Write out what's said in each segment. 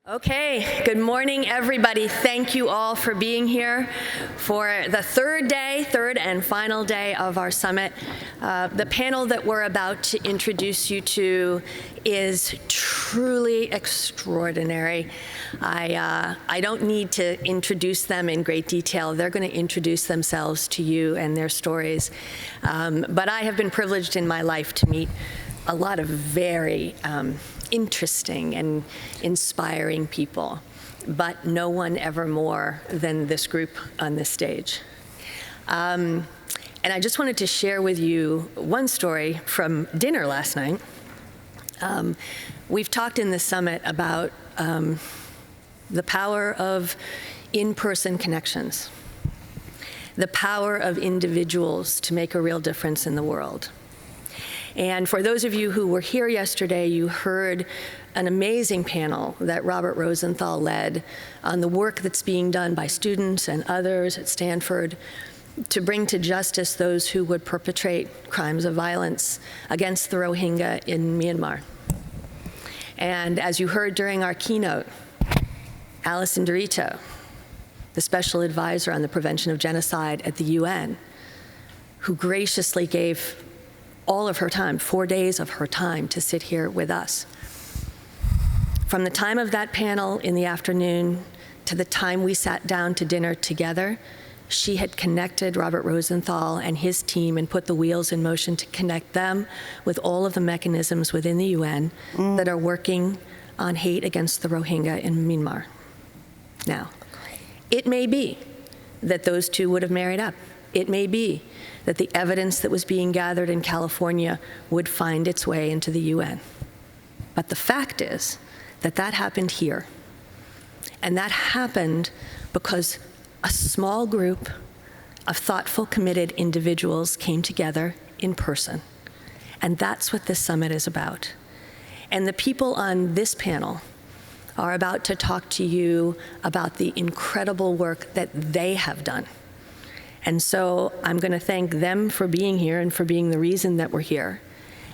Okay, good morning, everybody. Thank you all for being here for the third and final day of our summit. The panel that we're about to introduce you to is truly extraordinary. I don't need to introduce them in great detail. They're going to introduce themselves to you and their stories. But I have been privileged in my life to meet a lot of very interesting and inspiring people, but no one ever more than this group on this stage. And I just wanted to share with you one story from dinner last night. We've talked in this summit about the power of in-person connections, the power of individuals to make a real difference in the world. And for those of you who were here yesterday, you heard an amazing panel that Robert Rosenthal led on the work that's being done by students and others at Stanford to bring to justice those who would perpetrate crimes of violence against the Rohingya in Myanmar. And as you heard during our keynote, Alison Dorito, the special advisor on the prevention of genocide at the UN, who graciously gave all of her time, 4 days of her time, to sit here with us. From the time of that panel in the afternoon to the time we sat down to dinner together, she had connected Robert Rosenthal and his team and put the wheels in motion to connect them with all of the mechanisms within the UN that are working on hate against the Rohingya in Myanmar. Now, it may be that those two would have married up. It may be that the evidence that was being gathered in California would find its way into the UN. But the fact is that that happened here. And that happened because a small group of thoughtful, committed individuals came together in person. And that's what this summit is about. And the people on this panel are about to talk to you about the incredible work that they have done. And so I'm going to thank them for being here and for being the reason that we're here,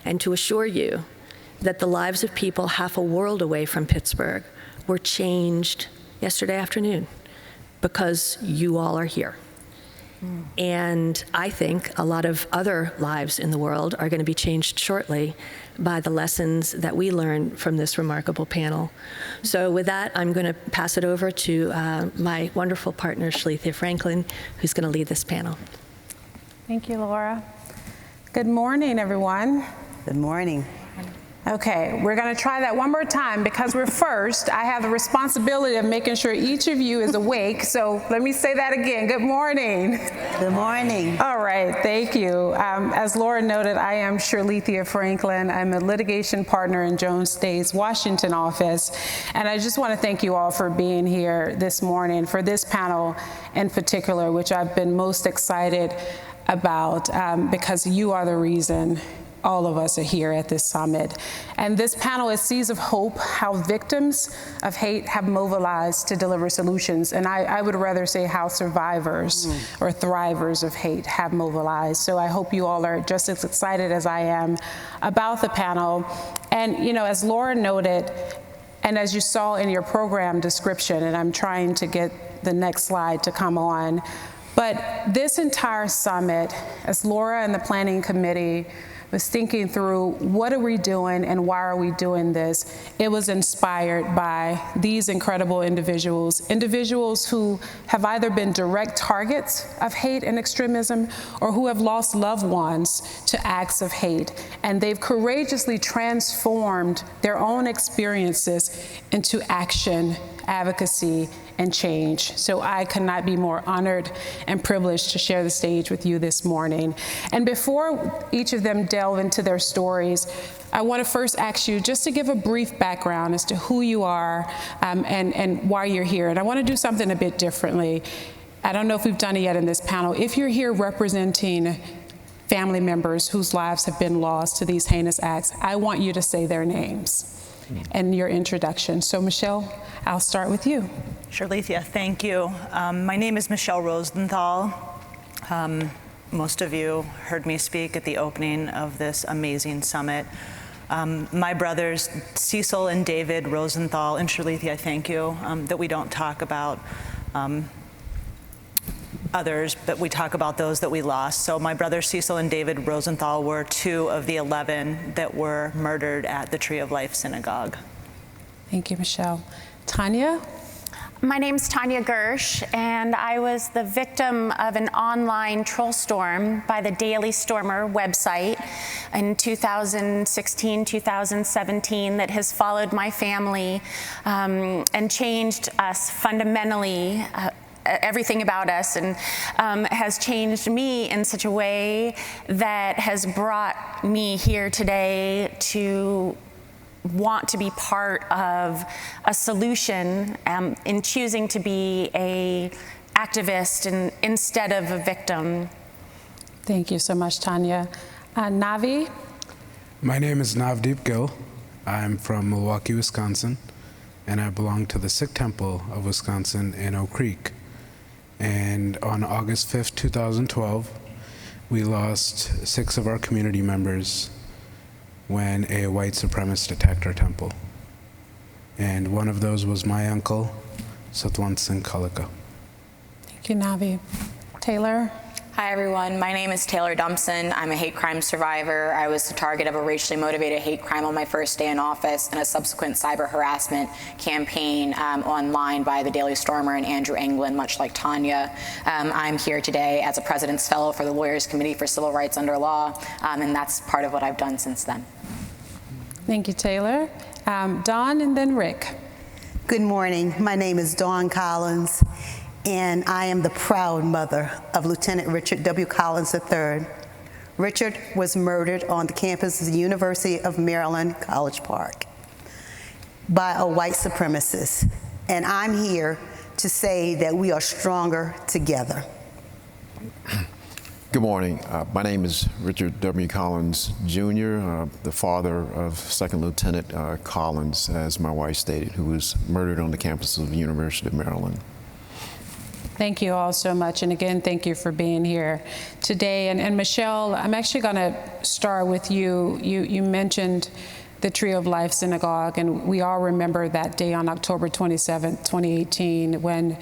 and to assure you that the lives of people half a world away from Pittsburgh were changed yesterday afternoon because you all are here. And I think a lot of other lives in the world are going to be changed shortly by the lessons that we learned from this remarkable panel. So with that, I'm going to pass it over to my wonderful partner, Shirlethia Franklin, who's going to lead this panel. Thank you, Laura. Good morning, everyone. Good morning. Okay, we're going to try that one more time because we're first. I have the responsibility of making sure each of you is awake. So let me say that again. Good morning. Good morning. All right, thank you. As Laura noted, I am Shirlethia Franklin. I'm a litigation partner in Jones State's Washington office. And I just want to thank you all for being here this morning for this panel in particular, which I've been most excited about because you are the reason all of us are here at this summit. And this panel is Seeds of Hope, how victims of hate have mobilized to deliver solutions. And I would rather say how survivors or thrivers of hate have mobilized. So I hope you all are just as excited as I am about the panel. And you know, as Laura noted, and as you saw in your program description, and I'm trying to get the next slide to come on, but this entire summit, as Laura and the planning committee was thinking through what are we doing and why are we doing this, it was inspired by these incredible individuals who have either been direct targets of hate and extremism or who have lost loved ones to acts of hate. And they've courageously transformed their own experiences into action, advocacy, and change. So I could not be more honored and privileged to share the stage with you this morning. And before each of them delve into their stories, I want to first ask you just to give a brief background as to who you are and why you're here. And I want to do something a bit differently. I don't know if we've done it yet in this panel. If you're here representing family members whose lives have been lost to these heinous acts, I want you to say their names and your introduction. So Michele, I'll start with you. Shirlethia, thank you. My name is Michele Rosenthal. Most of you heard me speak at the opening of this amazing summit. My brothers, Cecil and David Rosenthal, and Shirlethia, I thank you, that we don't talk about others, but we talk about those that we lost. So my brothers Cecil and David Rosenthal were 2 of the 11 that were murdered at the Tree of Life Synagogue. Thank you, Michele. Tanya? My name's Tanya Gersh, and I was the victim of an online troll storm by the Daily Stormer website in 2016, 2017 that has followed my family and changed us fundamentally, everything about us, and has changed me in such a way that has brought me here today to want to be part of a solution in choosing to be a activist instead of a victim. Thank you so much, Tanya. Navi? My name is Navdeep Gill. I'm from Milwaukee, Wisconsin, and I belong to the Sikh Temple of Wisconsin in Oak Creek. And on August 5th, 2012, we lost 6 of our community members when a white supremacist attacked our temple. And one of those was my uncle, Satwant Singh Kalika. Thank you, Navi. Taylor? Hi, everyone. My name is Taylor Dumpson. I'm a hate crime survivor. I was the target of a racially motivated hate crime on my first day in office and a subsequent cyber harassment campaign online by the Daily Stormer and Andrew England, much like Tanya. I'm here today as a President's Fellow for the Lawyers Committee for Civil Rights Under Law, and that's part of what I've done since then. Thank you, Taylor. Dawn and then Rick. Good morning. My name is Dawn Collins, and I am the proud mother of Lieutenant Richard W. Collins III. Richard was murdered on the campus of the University of Maryland, College Park, by a white supremacist. And I'm here to say that we are stronger together. Good morning. My name is Richard W. Collins, Jr., the father of Second Lieutenant Collins, as my wife stated, who was murdered on the campus of the University of Maryland. Thank you all so much. And again, thank you for being here today. And Michele, I'm actually going to start with you. You mentioned the Tree of Life Synagogue, and we all remember that day on October 27th, 2018, when,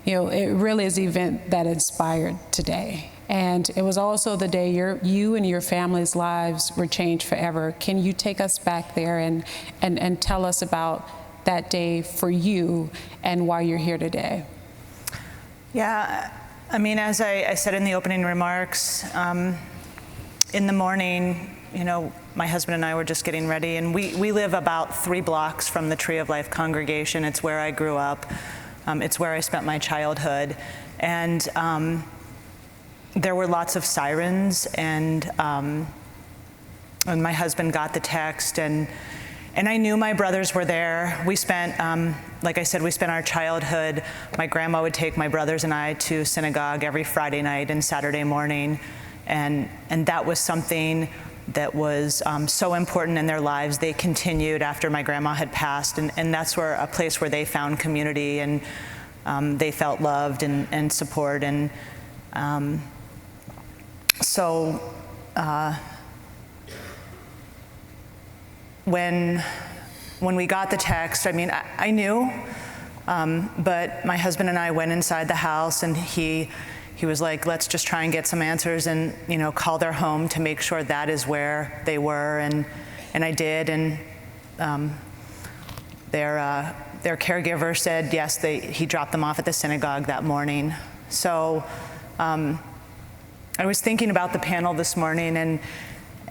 it really is the event that inspired today. And it was also the day you and your family's lives were changed forever. Can you take us back there and tell us about that day for you and why you're here today? Yeah, I mean, as I said in the opening remarks, in the morning, my husband and I were just getting ready, and we live about 3 blocks from the Tree of Life congregation. It's where I grew up. It's where I spent my childhood. And there were lots of sirens, and my husband got the text, and I knew my brothers were there. We spent, like I said, we spent our childhood. My grandma would take my brothers and I to synagogue every Friday night and Saturday morning, and that was something that was so important in their lives. They continued after my grandma had passed, and that's where a place where they found community, and they felt loved and support, and so when we got the text, I mean, I knew, but my husband and I went inside the house, and he was like, let's just try and get some answers and, call their home to make sure that is where they were, and I did, and their caregiver said, yes, he dropped them off at the synagogue that morning. So I was thinking about the panel this morning,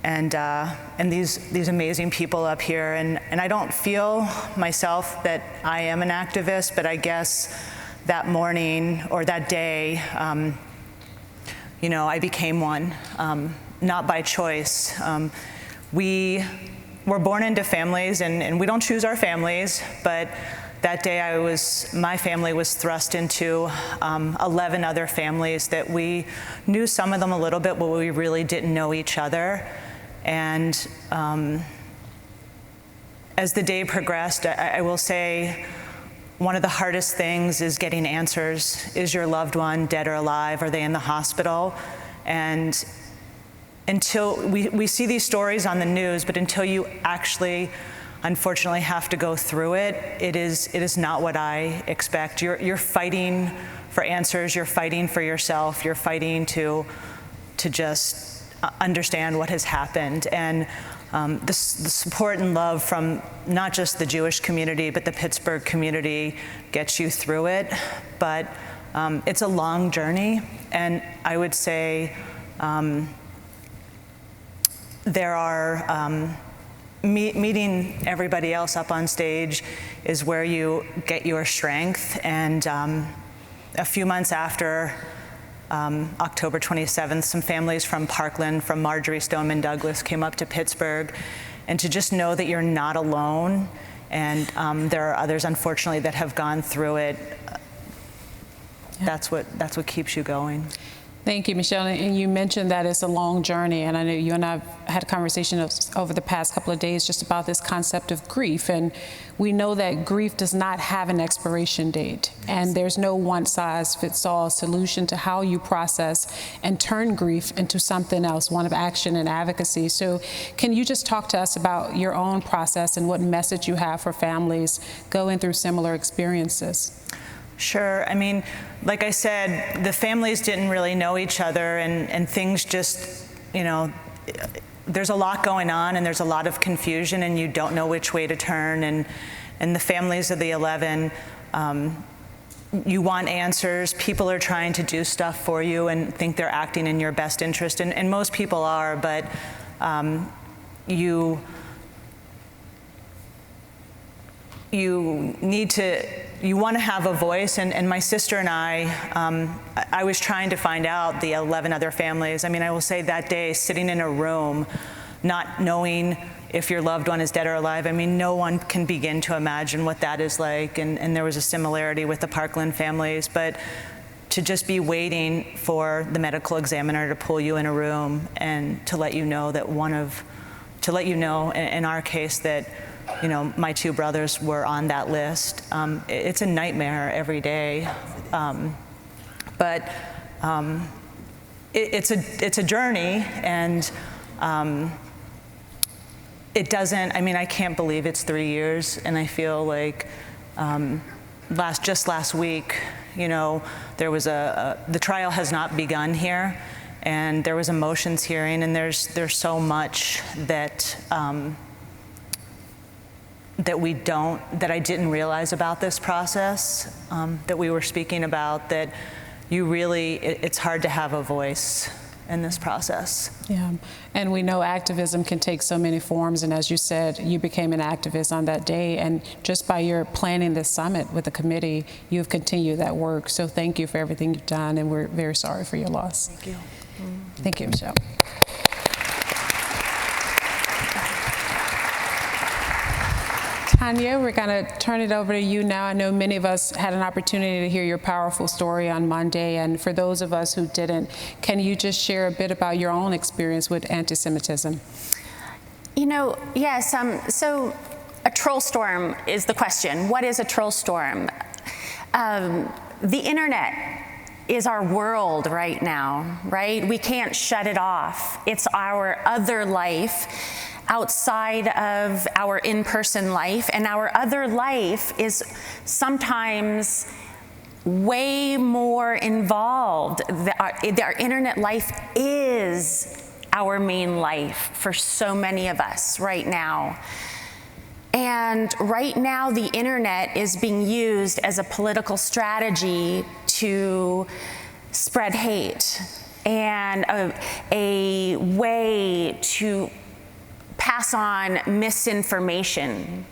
and these amazing people up here, and I don't feel myself that I am an activist, but I guess that morning or that day, I became one, not by choice. We were born into families, and we don't choose our families, but that day my family was thrust into 11 other families that we knew some of them a little bit, but we really didn't know each other. And as the day progressed, I will say one of the hardest things is getting answers. Is your loved one dead or alive? Are they in the hospital? And until we see these stories on the news, but until you actually, unfortunately, have to go through it, it is not what I expect. You're fighting for answers. You're fighting for yourself. You're fighting to just understand what has happened. And the support and love from not just the Jewish community, but the Pittsburgh community gets you through it. But it's a long journey, and I would say there are meeting everybody else up on stage is where you get your strength. And a few months after October 27th, some families from Parkland, from Marjorie Stoneman Douglas, came up to Pittsburgh, and to just know that you're not alone, and there are others, unfortunately, that have gone through it. That's what keeps you going. Thank you, Michele. And you mentioned that it's a long journey, and I know you and I have had a conversation over the past couple of days just about this concept of grief. And we know that grief does not have an expiration date, and there's no one-size-fits-all solution to how you process and turn grief into something else, one of action and advocacy. So can you just talk to us about your own process and what message you have for families going through similar experiences? Sure. I mean, like I said, the families didn't really know each other, and things just, there's a lot going on, and there's a lot of confusion, and you don't know which way to turn. And the families of the 11, you want answers. People are trying to do stuff for you and think they're acting in your best interest, and most people are, but you want to have a voice, and my sister and I was trying to find out the 11 other families. I mean, I will say that day, sitting in a room, not knowing if your loved one is dead or alive, I mean, no one can begin to imagine what that is like, and there was a similarity with the Parkland families, but to just be waiting for the medical examiner to pull you in a room and to let you know that in our case, that my two brothers were on that list. It's a nightmare every day, but it's a journey, and it doesn't. I mean, I can't believe it's 3 years, and I feel like just last week, there was the trial has not begun here, and there was a motions hearing, and there's so much that. That I didn't realize about this process, that we were speaking about, that it's hard to have a voice in this process. Yeah, and we know activism can take so many forms, and as you said, you became an activist on that day, and just by your planning this summit with the committee, you've continued that work. So thank you for everything you've done, and we're very sorry for your loss. Thank you. Thank you, Michele. Tanya, we're going to turn it over to you now. I know many of us had an opportunity to hear your powerful story on Monday, and for those of us who didn't, can you just share a bit about your own experience with anti-Semitism? Yes, so a troll storm is the question. What is a troll storm? The internet is our world right now, right? We can't shut it off. It's our other life outside of our in-person life, and our other life is sometimes way more involved. Our internet life is our main life for so many of us right now. And right now, the internet is being used as a political strategy to spread hate, and a way to pass on misinformation.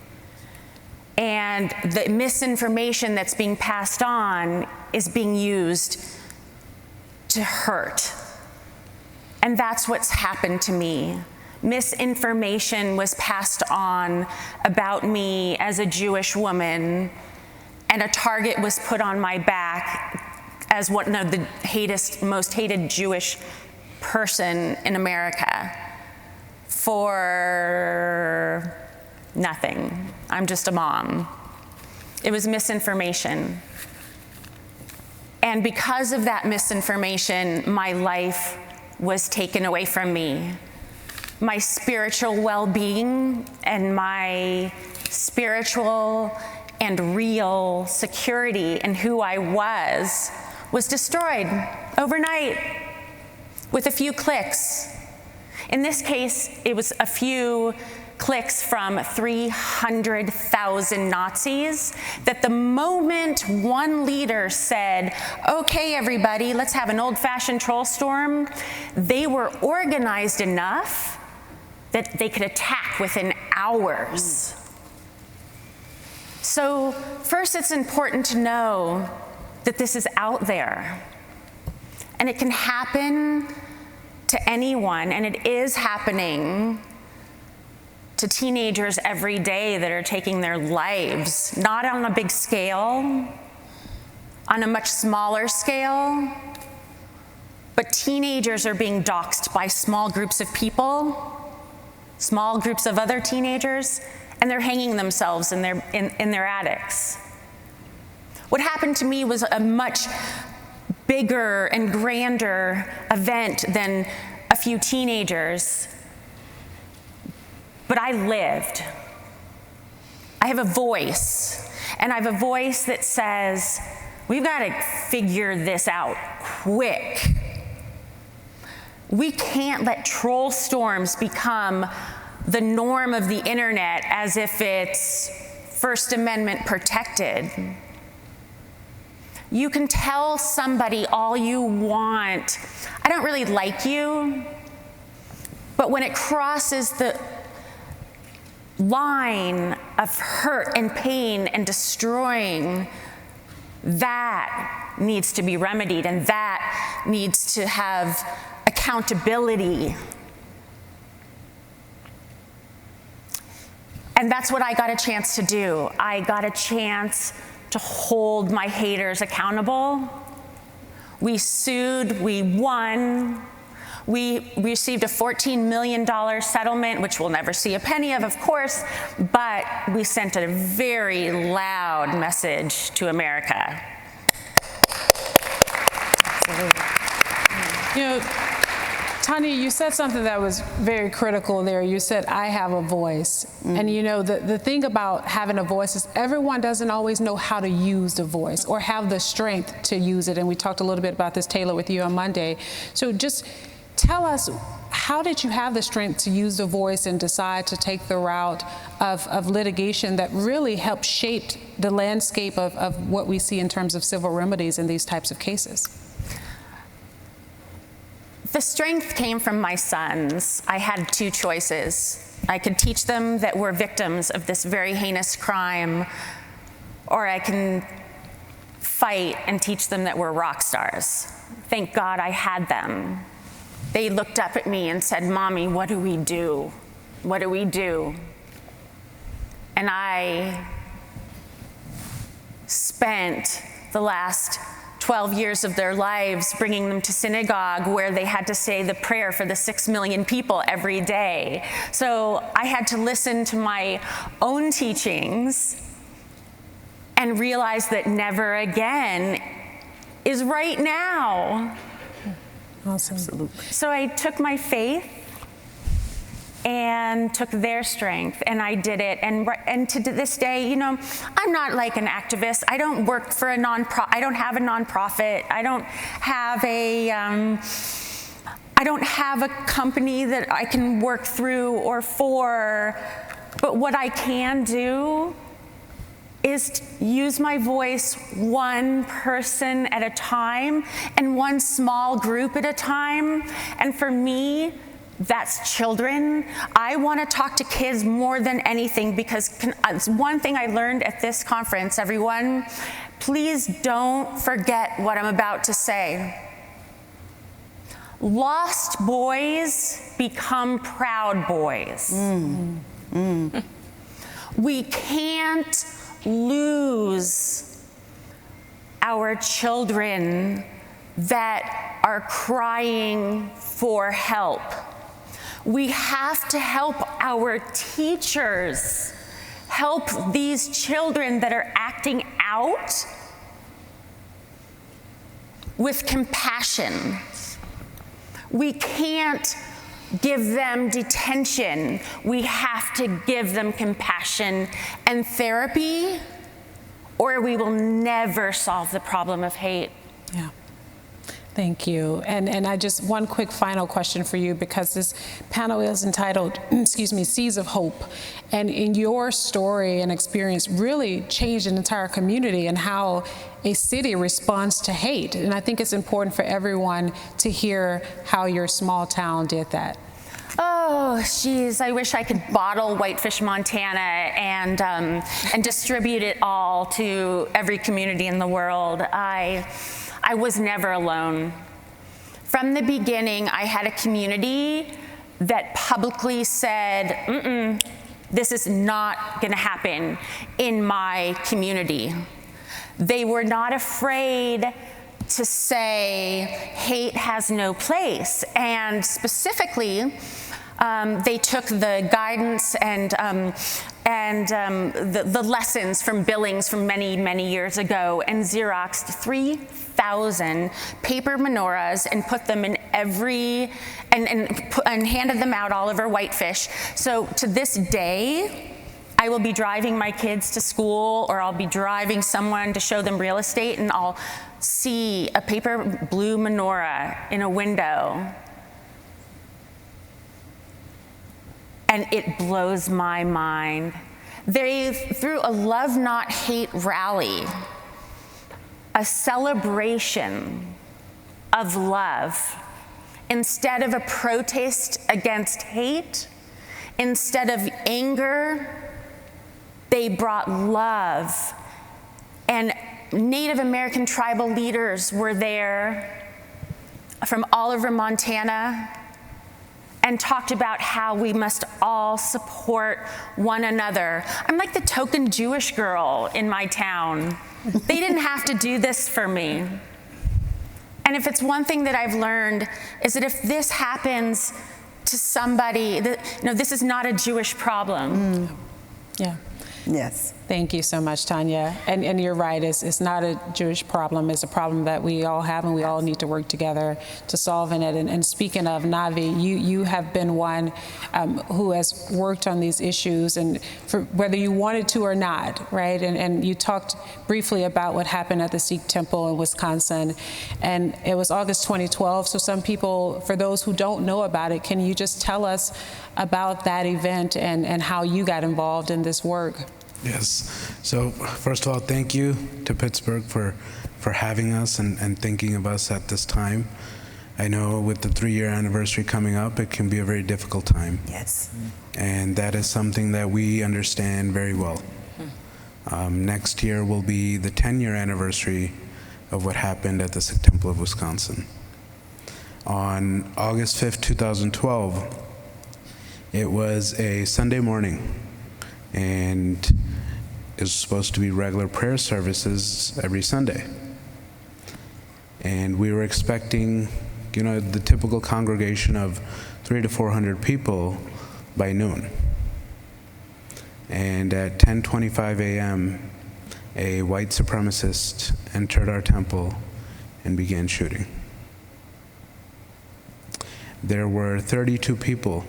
And the misinformation that's being passed on is being used to hurt. And that's what's happened to me. Misinformation was passed on about me as a Jewish woman, and a target was put on my back as one of the most hated Jewish person in America for nothing. I'm just a mom. It was misinformation. And because of that misinformation, my life was taken away from me. My spiritual well-being and my spiritual and real security in who I was destroyed overnight with a few clicks. In this case, it was a few clicks from 300,000 Nazis that the moment one leader said, okay, everybody, let's have an old-fashioned troll storm, they were organized enough that they could attack within hours. So first, it's important to know that this is out there, and it can happen to anyone, and it is happening to teenagers every day that are taking their lives, not on a big scale, on a much smaller scale, but teenagers are being doxxed by small groups of people, small groups of other teenagers, and they're hanging themselves in their attics. What happened to me was a much bigger and grander event than a few teenagers, but I lived. I have a voice, and I have a voice that says, we've got to figure this out quick. We can't let troll storms become the norm of the internet as if it's First Amendment protected. You can tell somebody all you want, I don't really like you, but when it crosses the line of hurt and pain and destroying, that needs to be remedied, and that needs to have accountability. And that's what I got a chance to do. I got a chance to hold my haters accountable. We sued, we won. We received a $14 million settlement, which we'll never see a penny of course, but we sent a very loud message to America. You know, Tanya, you said something that was very critical there. You said, I have a voice. Mm-hmm. And you know, the thing about having a voice is everyone doesn't always know how to use the voice or have the strength to use it. And we talked a little bit about this, Taylor, with you on Monday. So just tell us, how did you have the strength to use the voice and decide to take the route of litigation that really helped shape the landscape of what we see in terms of civil remedies in these types of cases? The strength came from my sons. I had two choices. I could teach them that we're victims of this very heinous crime, or I can fight and teach them that we're rock stars. Thank God I had them. They looked up at me and said, Mommy, what do we do? What do we do? And I spent the last 12 years of their lives bringing them to synagogue where they had to say the prayer for the 6 million people every day. So I had to listen to my own teachings and realize that never again is right now. Awesome. Absolutely. So I took my faith and took their strength, and I did it. And to this day, you know, I'm not like an activist. I don't work for a I don't have a nonprofit. I don't have a company that I can work through or for. But what I can do is use my voice one person at a time and one small group at a time. And for me, that's children. I want to talk to kids more than anything because one thing I learned at this conference, everyone, please don't forget what I'm about to say. Lost boys become proud boys. We can't lose our children that are crying for help. We have to help our teachers help these children that are acting out with compassion, We can't give them detention. We have to give them compassion and therapy, or we will never solve the problem of hate. Yeah. Thank you. And I just, one quick final question for you, because this panel is entitled, Seeds of Hope. And in your story and experience really changed an entire community and how a city responds to hate. And I think it's important for everyone to hear how your small town did that. Oh, geez, I wish I could bottle Whitefish, Montana and distribute it all to every community in the world. I was never alone. From the beginning, I had a community that publicly said, this is not gonna happen in my community. They were not afraid to say hate has no place. And specifically, they took the guidance and the lessons from Billings from many, many years ago and Xeroxed 3,000 paper menorahs and put them in and handed them out all over Whitefish. So to this day, I will be driving my kids to school, or I'll be driving someone to show them real estate, and I'll see a paper blue menorah in a window. And it blows my mind. They threw a love not hate rally, a celebration of love. Instead of a protest against hate, instead of anger, they brought love. And Native American tribal leaders were there from all over Montana and talked about how we must all support one another. I'm like the token Jewish girl in my town. They didn't have to do this for me. And if it's one thing that I've learned, is that if this happens to somebody, this is not a Jewish problem. Yeah. Yes. Thank you so much, Tanya. And you're right, it's not a Jewish problem, it's a problem that we all have, and we all need to work together to solve it. And speaking of Navi, you have been one who has worked on these issues, and for whether you wanted to or not, right? And you talked briefly about what happened at the Sikh temple in Wisconsin, and it was August 2012, so some people, for those who don't know about it, can you just tell us about that event and how you got involved in this work? Yes. So first of all, thank you to Pittsburgh for having us and thinking of us at this time. I know with the 3-year anniversary coming up, it can be a very difficult time. Yes. And that is something that we understand very well. Next year will be the 10-year anniversary of what happened at the Sikh Temple of Wisconsin. On August 5th, 2012, it was a Sunday morning, and it was supposed to be regular prayer services every Sunday. And we were expecting, the typical congregation of 300 to 400 people by noon. And at 10:25 a.m., a white supremacist entered our temple and began shooting. There were 32 people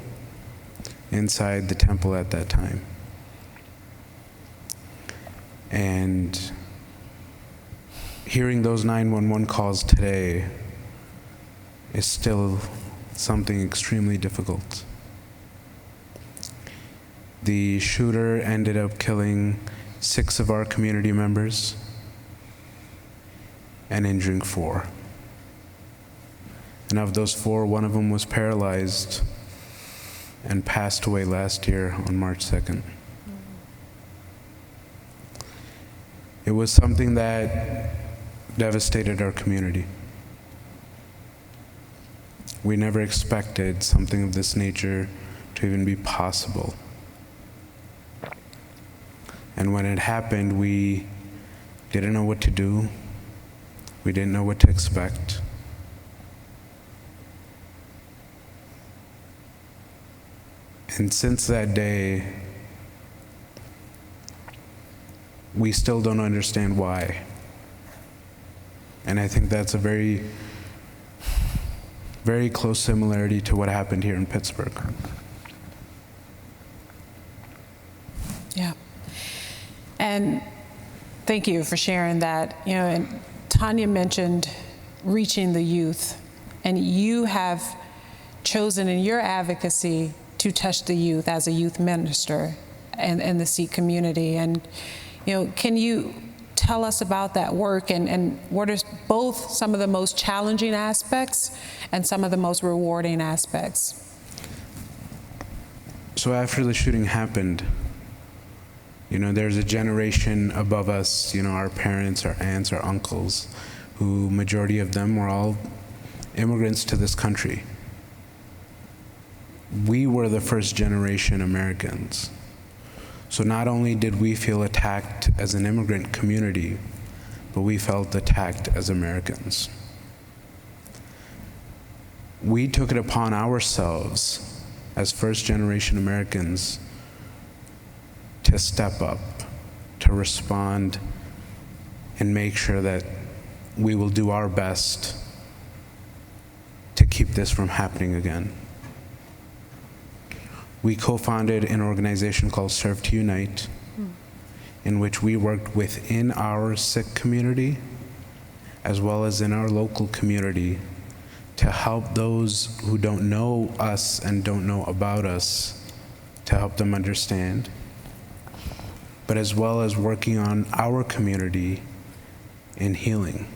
inside the temple at that time. And hearing those 911 calls today is still something extremely difficult. The shooter ended up killing 6 of our community members and injuring 4. And of those 4, one of them was paralyzed and passed away last year on March 2nd. It was something that devastated our community. We never expected something of this nature to even be possible. And when it happened, we didn't know what to do. We didn't know what to expect. And since that day, we still don't understand why. And I think that's a very very close similarity to what happened here in Pittsburgh. Yeah. And thank you for sharing that. You know, and Tanya mentioned reaching the youth, and you have chosen in your advocacy to touch the youth as a youth minister in the Sikh community. And, you know, can you tell us about that work and what are both some of the most challenging aspects and some of the most rewarding aspects? So after the shooting happened, you know, there's a generation above us, you know, our parents, our aunts, our uncles, who majority of them were all immigrants to this country. We were the first generation Americans. So not only did we feel attacked as an immigrant community, but we felt attacked as Americans. We took it upon ourselves as first generation Americans to step up, to respond, and make sure that we will do our best to keep this from happening again. We co-founded an organization called Serve to Unite, in which we worked within our Sikh community, as well as in our local community, to help those who don't know us and don't know about us, to help them understand, but as well as working on our community in healing.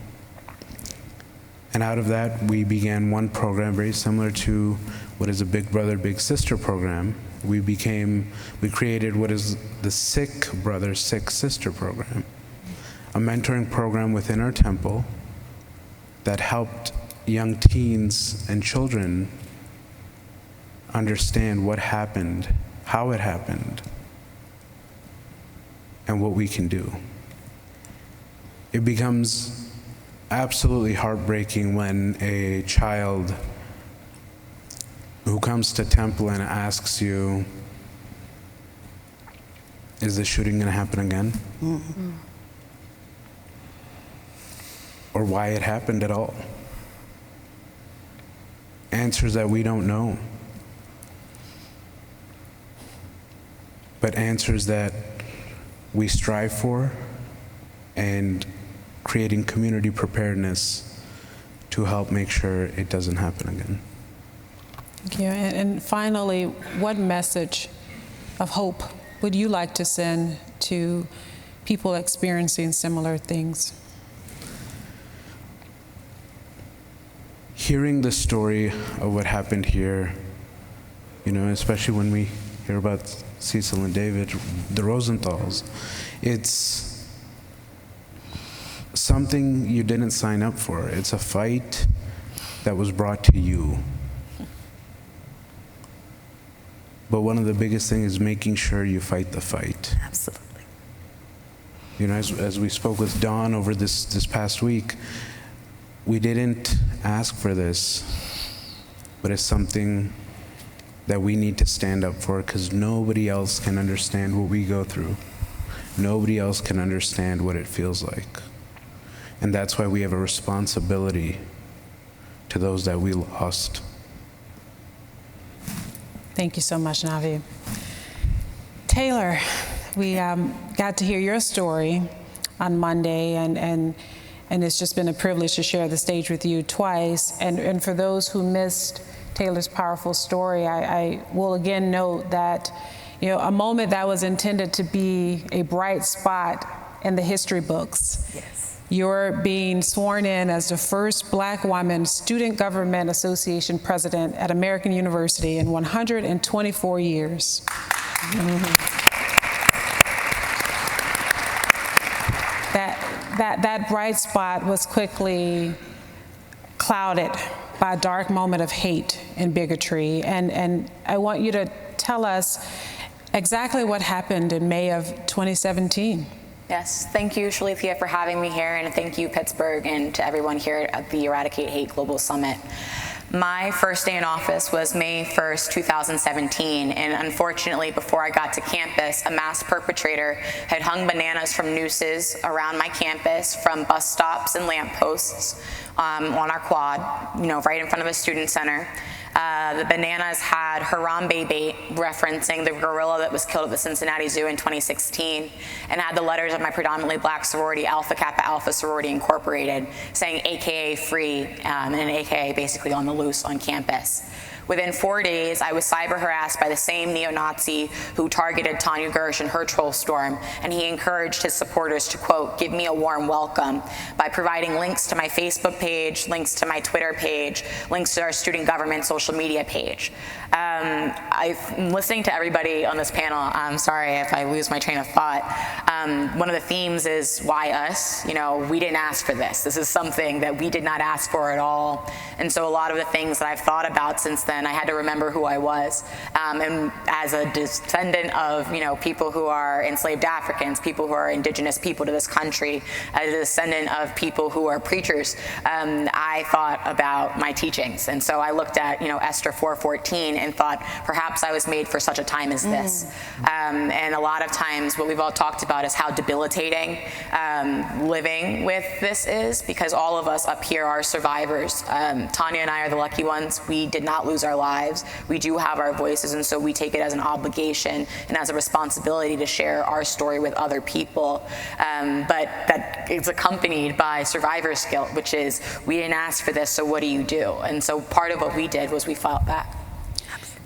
And out of that, we began one program very similar to what is a Big Brother, Big Sister program. We created what is the Sikh Brother, Sikh Sister program, a mentoring program within our temple that helped young teens and children understand what happened, how it happened, and what we can do. It becomes absolutely heartbreaking when a child who comes to temple and asks you, is the shooting gonna happen again? Mm-hmm. Or why it happened at all. Answers that we don't know. But answers that we strive for, and creating community preparedness to help make sure it doesn't happen again. Thank you. And finally, what message of hope would you like to send to people experiencing similar things? Hearing the story of what happened here, you know, especially when we hear about Cecil and David, the Rosenthals, it's something you didn't sign up for. It's a fight that was brought to you. But one of the biggest things is making sure you fight the fight. Absolutely. You know, as we spoke with Dawn over this past week, we didn't ask for this, but it's something that we need to stand up for, because nobody else can understand what we go through. Nobody else can understand what it feels like. And that's why we have a responsibility to those that we lost. Thank you so much, Navi. Taylor, we got to hear your story on Monday, and it's just been a privilege to share the stage with you twice. And for those who missed Taylor's powerful story, I will again note that, you know, a moment that was intended to be a bright spot in the history books. Yes. You're being sworn in as the first Black woman Student Government Association president at American University in 124 years. Mm-hmm. That bright spot was quickly clouded by a dark moment of hate and bigotry. And I want you to tell us exactly what happened in May of 2017. Yes, thank you, Shirlethia, for having me here, and thank you, Pittsburgh, and to everyone here at the Eradicate Hate Global Summit. My first day in office was May 1st, 2017, and unfortunately, before I got to campus, a mass perpetrator had hung bananas from nooses around my campus, from bus stops and lampposts on our quad, right in front of a student center. The bananas had Harambe bait, referencing the gorilla that was killed at the Cincinnati Zoo in 2016, and had the letters of my predominantly black sorority, Alpha Kappa Alpha Sorority Incorporated, saying AKA free, and an AKA basically on the loose on campus. Within 4 days, I was cyber harassed by the same neo-Nazi who targeted Tanya Gersh in her troll storm, and he encouraged his supporters to, quote, give me a warm welcome by providing links to my Facebook page, links to my Twitter page, links to our student government social media page. I'm listening to everybody on this panel. I'm sorry if I lose my train of thought. One of the themes is why us? We didn't ask for this. This is something that we did not ask for at all. And so a lot of the things that I've thought about since then, I had to remember who I was. And as a descendant of, people who are enslaved Africans, people who are indigenous people to this country, as a descendant of people who are preachers, I thought about my teachings. And so I looked at, Esther 4:14 and thought, perhaps I was made for such a time as this. And a lot of times what we've all talked about is how debilitating living with this is, because all of us up here are survivors. Tanya and I are the lucky ones. We did not lose our lives. We do have our voices, and so we take it as an obligation and as a responsibility to share our story with other people. But that is accompanied by survivor's guilt, which is, we didn't ask for this, so what do you do? And so part of what we did was we fought back.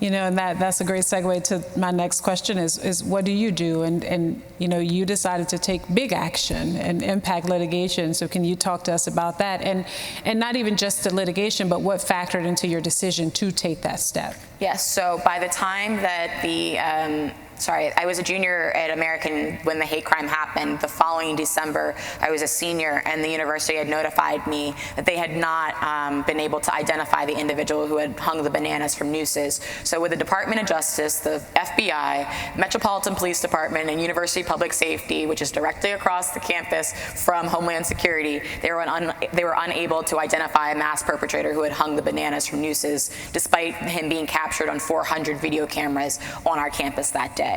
And that's a great segue to my next question is what do you do? And you decided to take big action and impact litigation. So can you talk to us about that? And not even just the litigation, but what factored into your decision to take that step? Yes, so by the time that I was a junior at American when the hate crime happened. The following December, I was a senior, and the university had notified me that they had not been able to identify the individual who had hung the bananas from nooses. So with the Department of Justice, the FBI, Metropolitan Police Department, and University Public Safety, which is directly across the campus from Homeland Security, they were unable to identify a mass perpetrator who had hung the bananas from nooses, despite him being captured on 400 video cameras on our campus that day.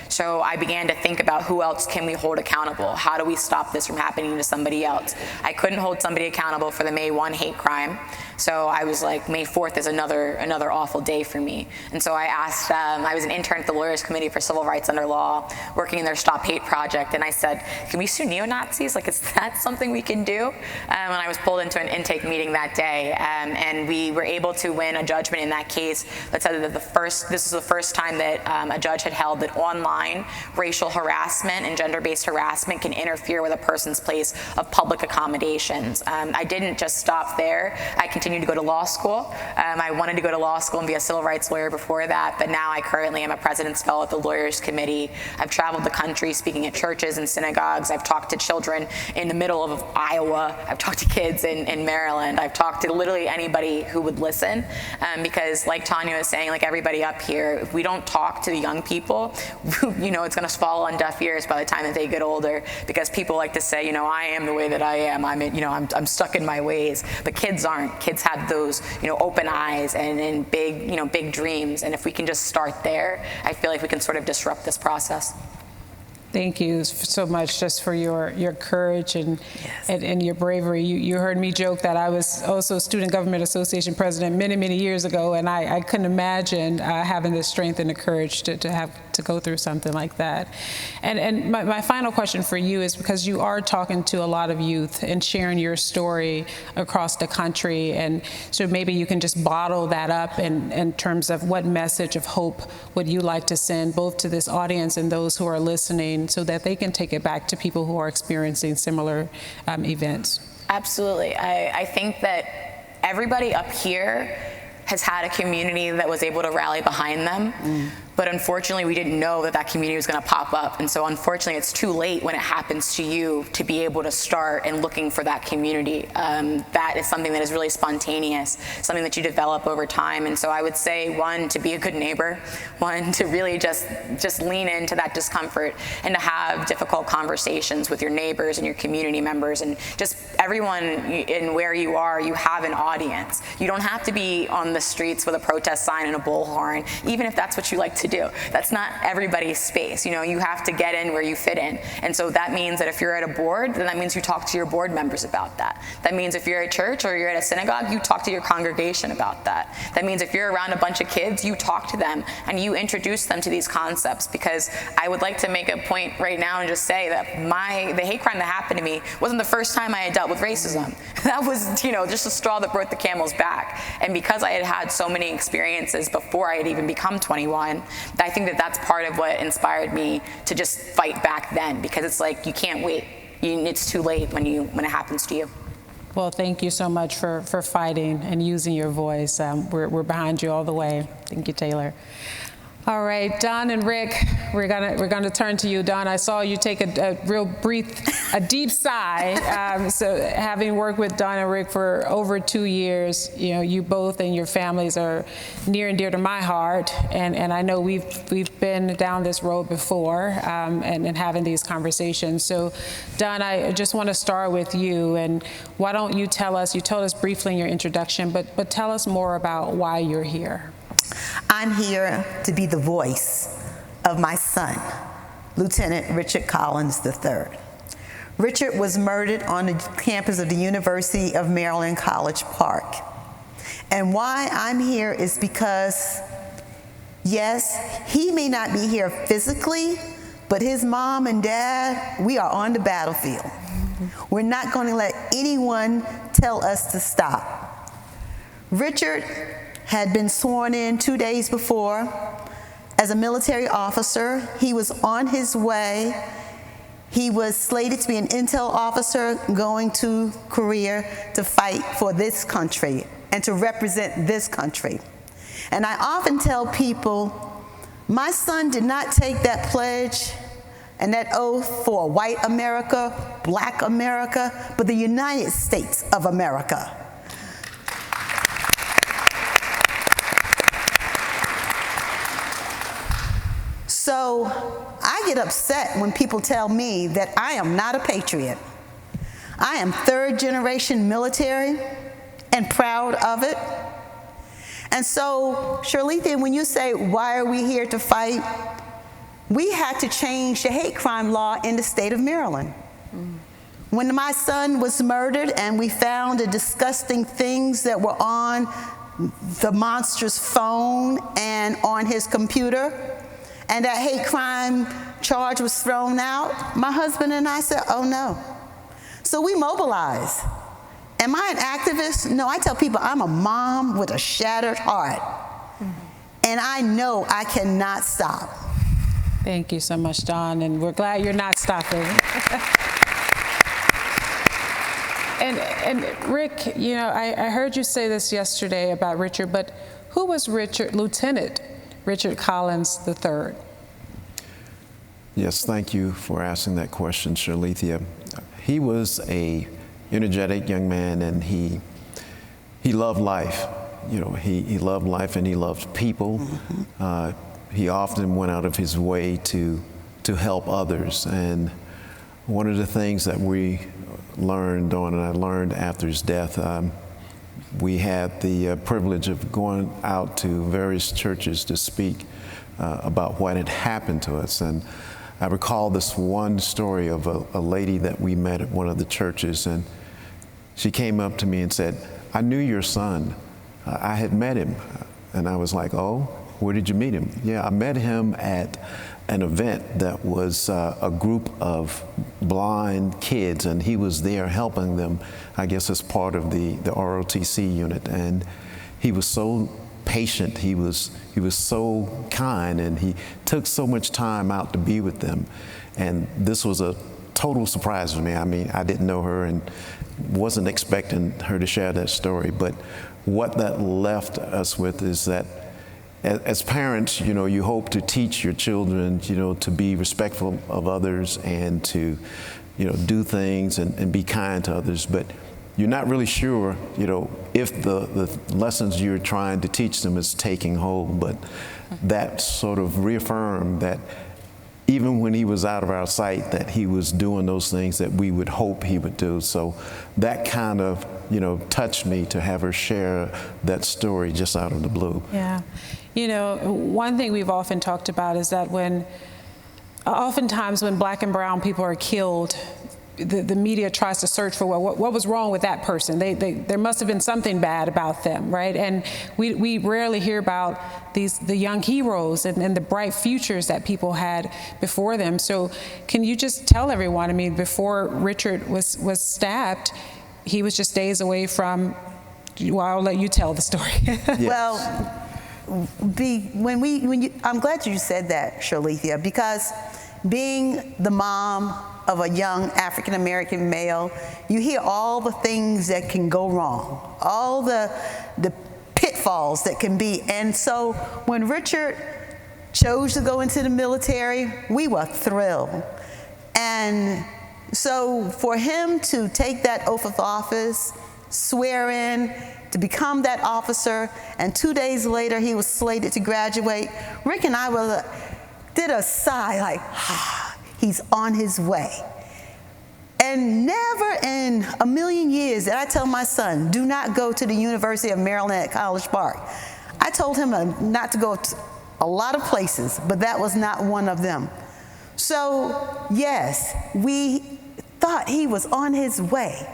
So I began to think about who else can we hold accountable? How do we stop this from happening to somebody else? I couldn't hold somebody accountable for the May 1 hate crime. So I was like, May 4th is another awful day for me. And so I asked, I was an intern at the Lawyers Committee for Civil Rights Under Law, working in their Stop Hate project, and I said, can we sue neo-Nazis? Like, is that something we can do? And I was pulled into an intake meeting that day, and we were able to win a judgment in that case that said that this is the first time that a judge had held that online racial harassment and gender-based harassment can interfere with a person's place of public accommodations. I didn't just stop there. I continued to go to law school. I wanted to go to law school and be a civil rights lawyer before that, but now I currently am a president's fellow at the Lawyers Committee. I've traveled the country speaking at churches and synagogues. I've talked to children in the middle of Iowa. I've talked to kids in Maryland. I've talked to literally anybody who would listen, because like Tanya was saying, like everybody up here, if we don't talk to the young people, it's going to fall on deaf ears by the time that they get older, because people like to say, I am the way that I am. I'm stuck in my ways. But kids aren't. Kids have those, open eyes and big dreams. And if we can just start there, I feel like we can sort of disrupt this process. Thank you so much just for your courage and your bravery. You heard me joke that I was also Student Government Association president many years ago, and I couldn't imagine having the strength and the courage to have to go through something like that. And my final question for you is, because you are talking to a lot of youth and sharing your story across the country, and so maybe you can just bottle that up in terms of what message of hope would you like to send both to this audience and those who are listening, so that they can take it back to people who are experiencing similar events. Absolutely. I think that everybody up here has had a community that was able to rally behind them. but unfortunately we didn't know that that community was going to pop up. And so unfortunately it's too late when it happens to you to be able to start and looking for that community. That is something that is really spontaneous, something that you develop over time. And so I would say, one, to be a good neighbor, one, to really just lean into that discomfort and to have difficult conversations with your neighbors and your community members, and just everyone in where you are, you have an audience. You don't have to be on the streets with a protest sign and a bullhorn, even if that's what you like to do. That's not everybody's space. You know, you have to get in where you fit in. And so that means that if you're at a board, then that means you talk to your board members about that. That means if you're at church or you're at a synagogue, you talk to your congregation about that. That means if you're around a bunch of kids, you talk to them and you introduce them to these concepts, because I would like to make a point right now and just say that the hate crime that happened to me wasn't the first time I had dealt with racism. That was, you know, just a straw that broke the camel's back. And because I had had so many experiences before I had even become 21, I think that that's part of what inspired me to just fight back then, because it's like, you can't wait. It's too late when it happens to you. Well, thank you so much for fighting and using your voice. We're behind you all the way. Thank you, Taylor. All right, Don and Rick, we're gonna turn to you. Don, I saw you take a deep sigh. So having worked with Don and Rick for over 2 years, you know, you both and your families are near and dear to my heart, and I know we've been down this road before, and having these conversations. So, Don, I just want to start with you, and why don't you tell us? You told us briefly in your introduction, but tell us more about why you're here. I'm here to be the voice of my son, Lieutenant Richard Collins III. Richard was murdered on the campus of the University of Maryland, College Park. And why I'm here is because, yes, he may not be here physically, but his mom and dad, we are on the battlefield. We're not going to let anyone tell us to stop. Richard had been sworn in 2 days before as a military officer. He was on his way. He was slated to be an intel officer going to Korea to fight for this country and to represent this country. And I often tell people, my son did not take that pledge and that oath for white America, black America, but the United States of America. So I get upset when people tell me that I am not a patriot. I am third-generation military and proud of it. And so, Shirlethia, when you say, why are we here to fight? We had to change the hate crime law in the state of Maryland. When my son was murdered and we found the disgusting things that were on the monster's phone and on his computer, and that hate crime charge was thrown out, my husband and I said, oh no. So we mobilized. Am I an activist? No, I tell people I'm a mom with a shattered heart. And I know I cannot stop. Thank you so much, Don, and we're glad you're not stopping. And Rick, you know, I heard you say this yesterday about Richard, but who was Lieutenant Richard Collins III? Yes, thank you for asking that question, Shirlethia. He was a energetic young man, and he loved life. You know, he loved life and he loved people. Mm-hmm. He often went out of his way to help others. And one of the things that we learned on, and I learned after his death, we had the privilege of going out to various churches to speak about what had happened to us. And I recall this one story of a lady that we met at one of the churches, and she came up to me and said, I knew your son. I had met him. And I was like, oh, where did you meet him? Yeah, I met him at an event that was a group of blind kids, and he was there helping them, I guess, as part of the ROTC unit. And he was so patient, he was so kind, and he took so much time out to be with them. And this was a total surprise for me. I mean, I didn't know her and wasn't expecting her to share that story, but what that left us with is that as parents, you know, you hope to teach your children, you know, to be respectful of others and to, you know, do things and be kind to others. But you're not really sure, you know, if the lessons you're trying to teach them is taking hold. But that sort of reaffirmed that even when he was out of our sight, that he was doing those things that we would hope he would do. So that kind of, you know, touched me to have her share that story just out of the blue. Yeah. You know, one thing we've often talked about is that oftentimes when Black and brown people are killed, the media tries to search for what was wrong with that person. There must have been something bad about them, right? And we rarely hear about the young heroes and the bright futures that people had before them. So can you just tell everyone, I mean, before Richard was stabbed, he was just days away from, well, I'll let you tell the story. Yes. Well, I'm glad you said that, Shirlethia, because being the mom of a young African-American male, you hear all the things that can go wrong, all the pitfalls that can be. And so when Richard chose to go into the military, we were thrilled. And so for him to take that oath of office, swear in, to become that officer, and 2 days later he was slated to graduate, Rick and I did a sigh like, he's on his way. And never in a million years did I tell my son, do not go to the University of Maryland at College Park. I told him not to go to a lot of places, but that was not one of them. So yes, we thought he was on his way.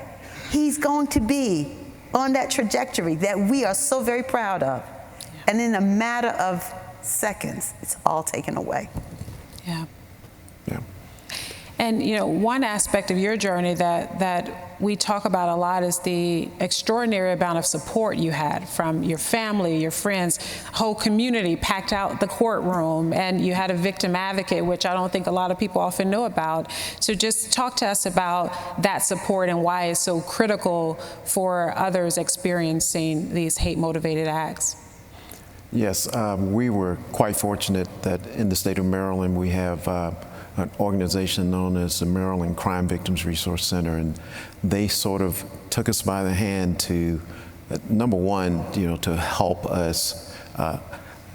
He's going to be on that trajectory that we are so very proud of. And in a matter of seconds, it's all taken away. Yeah. Yeah. And you know, one aspect of your journey that we talk about a lot is the extraordinary amount of support you had from your family, your friends, whole community packed out the courtroom, and you had a victim advocate, which I don't think a lot of people often know about. So just talk to us about that support and why it's so critical for others experiencing these hate-motivated acts. Yes, we were quite fortunate that in the state of Maryland we have an organization known as the Maryland Crime Victims Resource Center, and they sort of took us by the hand to, number one, you know, to help us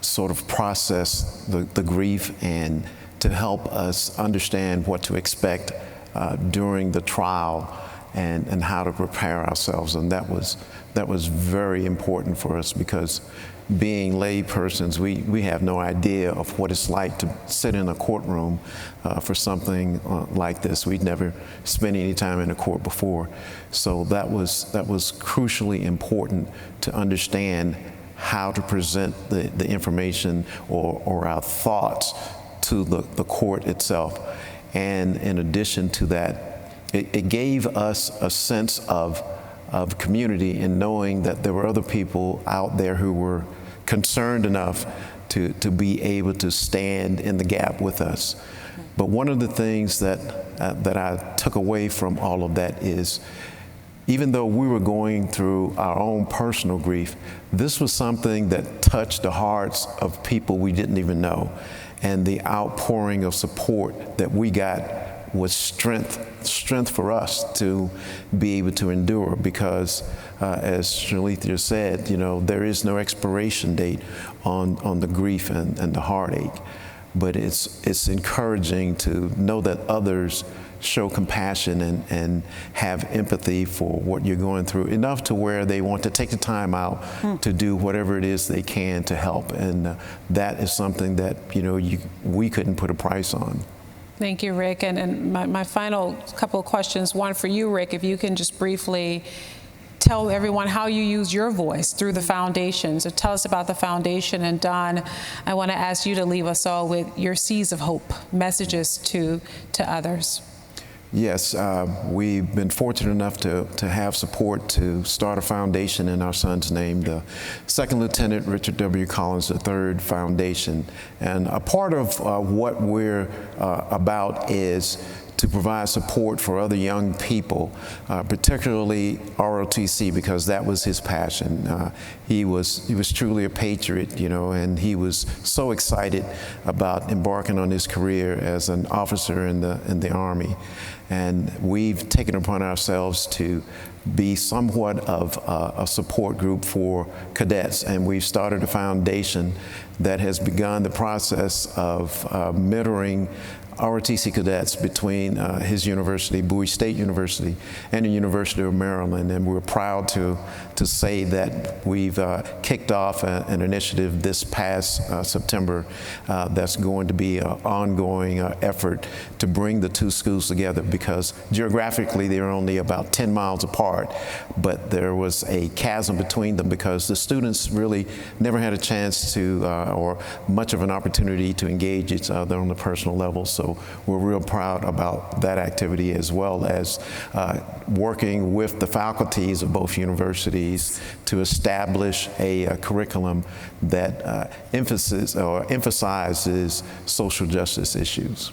sort of process the grief and to help us understand what to expect during the trial and how to prepare ourselves. And that was very important for us, because being lay persons, we have no idea of what it's like to sit in a courtroom for something like this. We'd never spent any time in a court before. So that was crucially important to understand how to present the information or our thoughts to the court itself. And in addition to that, it gave us a sense of community in knowing that there were other people out there who were concerned enough to be able to stand in the gap with us. But one of the things that I took away from all of that is, even though we were going through our own personal grief, this was something that touched the hearts of people we didn't even know. And the outpouring of support that we got was strength for us to be able to endure, because as Shirlethia said, you know, there is no expiration date on the grief and the heartache. But it's encouraging to know that others show compassion and have empathy for what you're going through, enough to where they want to take the time out to do whatever it is they can to help. And that is something that, you know, we couldn't put a price on. Thank you, Rick. And my final couple of questions, one for you, Rick, if you can just briefly tell everyone how you use your voice through the foundation. So tell us about the foundation. And Don, I want to ask you to leave us all with your seeds of hope, messages to others. Yes, we've been fortunate enough to have support to start a foundation in our son's name, the Second Lieutenant Richard W. Collins III Foundation. And a part of what we're about is to provide support for other young people, particularly ROTC, because that was his passion. He was truly a patriot, you know, and he was so excited about embarking on his career as an officer in the Army. And we've taken upon ourselves to be somewhat of a support group for cadets, and we've started a foundation that has begun the process of mentoring ROTC cadets between his university, Bowie State University, and the University of Maryland. And we're proud to say that we've kicked off an initiative this past September that's going to be an ongoing effort to bring the two schools together, because geographically they're only about 10 miles apart, but there was a chasm between them because the students really never had a chance to, or much of an opportunity to engage each other on a personal level. So we're real proud about that activity, as well as working with the faculties of both universities to establish a curriculum that emphasizes social justice issues.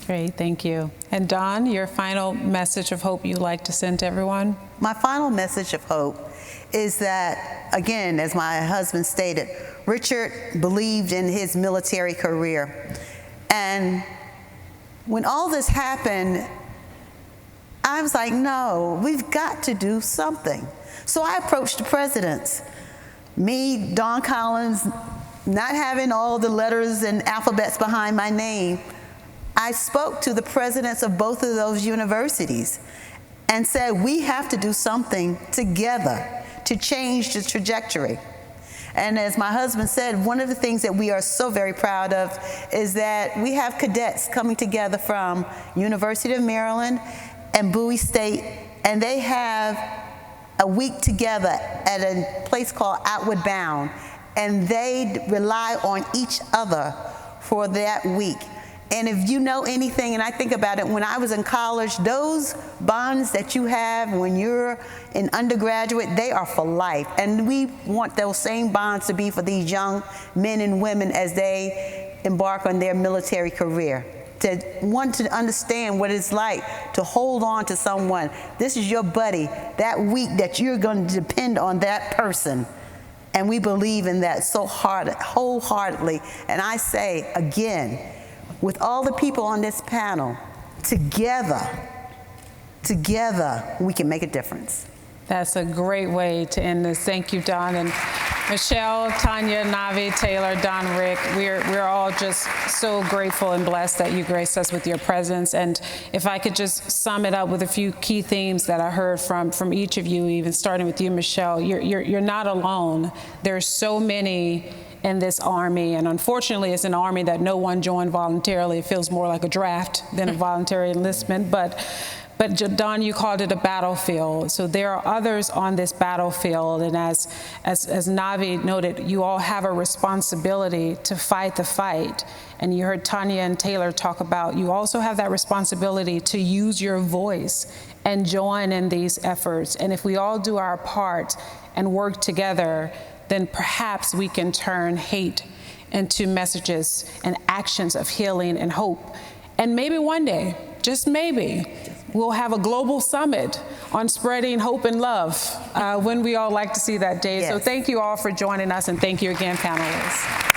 Great, thank you. And Dawn, your final message of hope you'd like to send to everyone? My final message of hope is that, again, as my husband stated, Richard believed in his military career. And when all this happened, I was like, no, we've got to do something. So I approached the presidents. Me, Don Collins, not having all the letters and alphabets behind my name, I spoke to the presidents of both of those universities and said, we have to do something together to change the trajectory. And as my husband said, one of the things that we are so very proud of is that we have cadets coming together from University of Maryland and Bowie State, and they have a week together at a place called Outward Bound, and they rely on each other for that week. And if you know anything, and I think about it, when I was in college, those bonds that you have when you're an undergraduate, they are for life. And we want those same bonds to be for these young men and women as they embark on their military career. To want to understand what it's like to hold on to someone. This is your buddy, that week that you're going to depend on that person. And we believe in that so wholeheartedly. And I say, again, with all the people on this panel, together, we can make a difference. That's a great way to end this. Thank you, Don. And Michele, Tanya, Navi, Taylor, Don, Rick, we're all just so grateful and blessed that you graced us with your presence. And if I could just sum it up with a few key themes that I heard from each of you, even starting with you, Michele, you're not alone. There's so many in this Army, and unfortunately it's an Army that no one joined voluntarily. It feels more like a draft than a voluntary enlistment, but Don, you called it a battlefield. So there are others on this battlefield, and as Navi noted, you all have a responsibility to fight the fight. And you heard Tanya and Taylor talk about, you also have that responsibility to use your voice and join in these efforts. And if we all do our part and work together, then perhaps we can turn hate into messages and actions of healing and hope. And maybe one day, just maybe, we'll have a global summit on spreading hope and love when we all like to see that day. Yes. So thank you all for joining us, and thank you again, panelists.